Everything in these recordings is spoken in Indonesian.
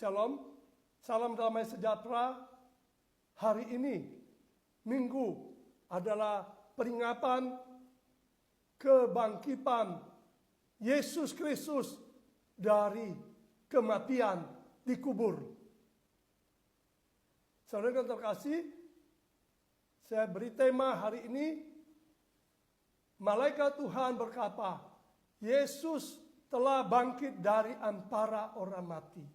Shalom, salam damai sejahtera. Hari ini, Minggu, adalah peringatan kebangkitan Yesus Kristus dari kematian dikubur. Saudara yang terkasih, saya beri tema hari ini, malaikat Tuhan berkata, Yesus telah bangkit dari antara orang mati.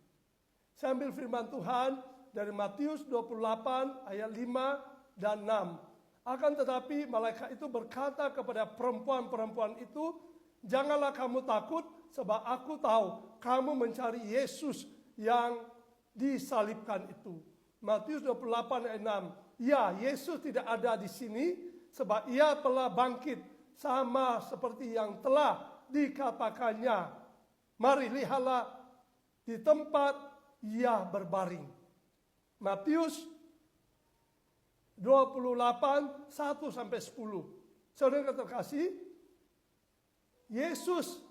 Saya ambil firman Tuhan dari Matius 28 ayat 5 dan 6. Akan tetapi malaikat itu berkata kepada perempuan-perempuan itu, janganlah kamu takut sebab aku tahu kamu mencari Yesus yang disalibkan itu. Matius 28 ayat 6. Ya, Yesus tidak ada di sini sebab ia telah bangkit sama seperti yang telah dikatakannya. Mari lihatlah di tempat ia berbaring. Matius 28, 1-10. Saudara terkasih, Yesus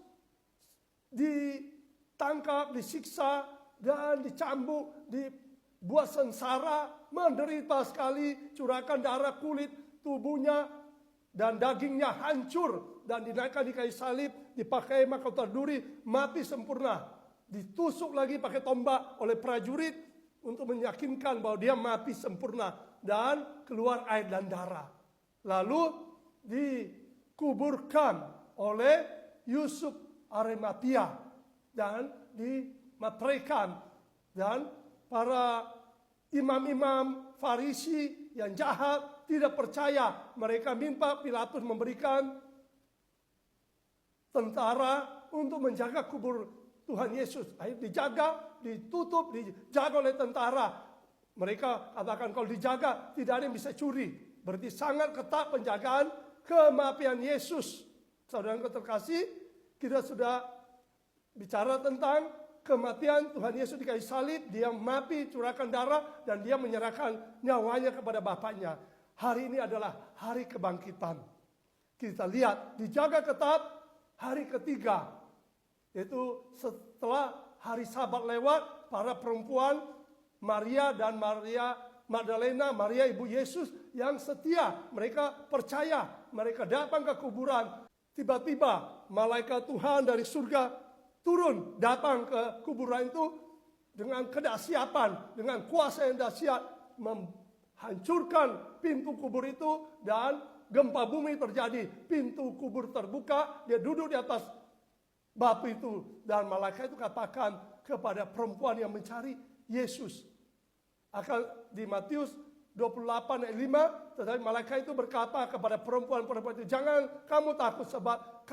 ditangkap, disiksa, dan dicambuk, dibuat sengsara, menderita sekali, curahkan darah, kulit tubuhnya, dan dagingnya hancur, dan dinaikkan di kayu salib, dipakai mahkota duri, mati sempurna. Ditusuk lagi pakai tombak oleh prajurit untuk meyakinkan bahwa dia mati sempurna dan keluar air dan darah. Lalu dikuburkan oleh Yusuf Arimatia dan dimateraikan, dan para imam-imam Farisi yang jahat tidak percaya. Mereka minta Pilatus memberikan tentara untuk menjaga kubur Tuhan Yesus. Akhirnya dijaga, ditutup, dijaga oleh tentara. Mereka katakan kalau dijaga tidak ada yang bisa curi. Berarti sangat ketat penjagaan kematian Yesus. Saudara yang terkasih, kita sudah bicara tentang kematian Tuhan Yesus di kayu salib. Dia mati, curahkan darah, dan dia menyerahkan nyawanya kepada Bapaknya. Hari ini adalah hari kebangkitan. Kita lihat, dijaga ketat hari ketiga. Yaitu setelah hari Sabat lewat, para perempuan Maria dan Maria Magdalena, Maria ibu Yesus yang setia, mereka percaya, mereka datang ke kuburan. Tiba-tiba malaikat Tuhan dari surga turun, datang ke kuburan itu dengan kedahsyatan, dengan kuasa yang dahsyat, menghancurkan pintu kubur itu, dan gempa bumi terjadi. Pintu kubur terbuka, dia duduk di atas batu itu, dan malaikat itu katakan kepada perempuan yang mencari Yesus. Akan di Matius 28 ayat 5, tetapi malaikat itu berkata kepada perempuan-perempuan itu, jangan kamu takut sebab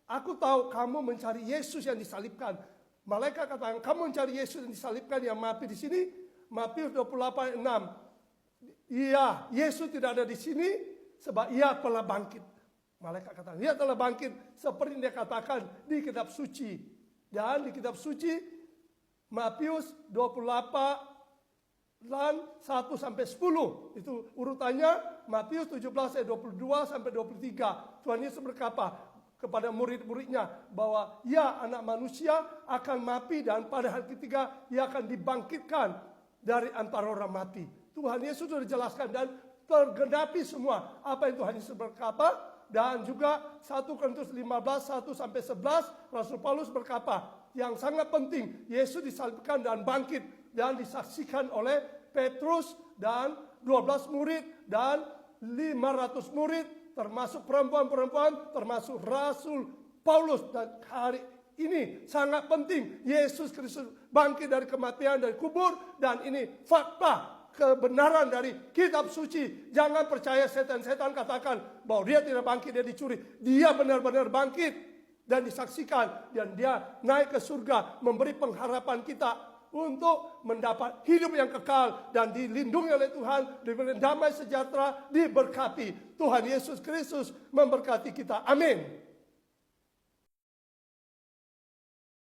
aku tahu kamu mencari Yesus yang disalibkan. Malaikat katakan, kamu mencari Yesus yang disalibkan yang mati di sini. Matius 28 ayat 6. Iya, Yesus tidak ada di sini sebab ia telah bangkit. Malaikat katakan, dia telah bangkit seperti yang dia katakan di kitab suci. Dan di kitab suci, Matius 28 dan 1-10. Itu urutannya, Matius 17 ayat 22-23. Tuhan Yesus berkata kepada murid-muridnya bahwa ya, anak manusia akan mati dan pada hari ketiga ia akan dibangkitkan dari antara orang mati. Tuhan Yesus sudah dijelaskan dan tergenapi semua apa yang Tuhan Yesus berkata. Dan juga 1 Korintus 15, 1-11, Rasul Paulus berkata, yang sangat penting, Yesus disalibkan dan bangkit, dan disaksikan oleh Petrus dan 12 murid, dan 500 murid, termasuk perempuan-perempuan, termasuk Rasul Paulus. Dan hari ini sangat penting, Yesus Kristus bangkit dari kematian, dari kubur, dan ini fakta, kebenaran dari kitab suci. Jangan percaya setan-setan katakan bahwa dia tidak bangkit, dia dicuri. Dia benar-benar bangkit dan disaksikan, dan dia naik ke surga, memberi pengharapan kita untuk mendapat hidup yang kekal dan dilindungi oleh Tuhan, diberi damai sejahtera, diberkati. Tuhan Yesus Kristus memberkati kita. Amin.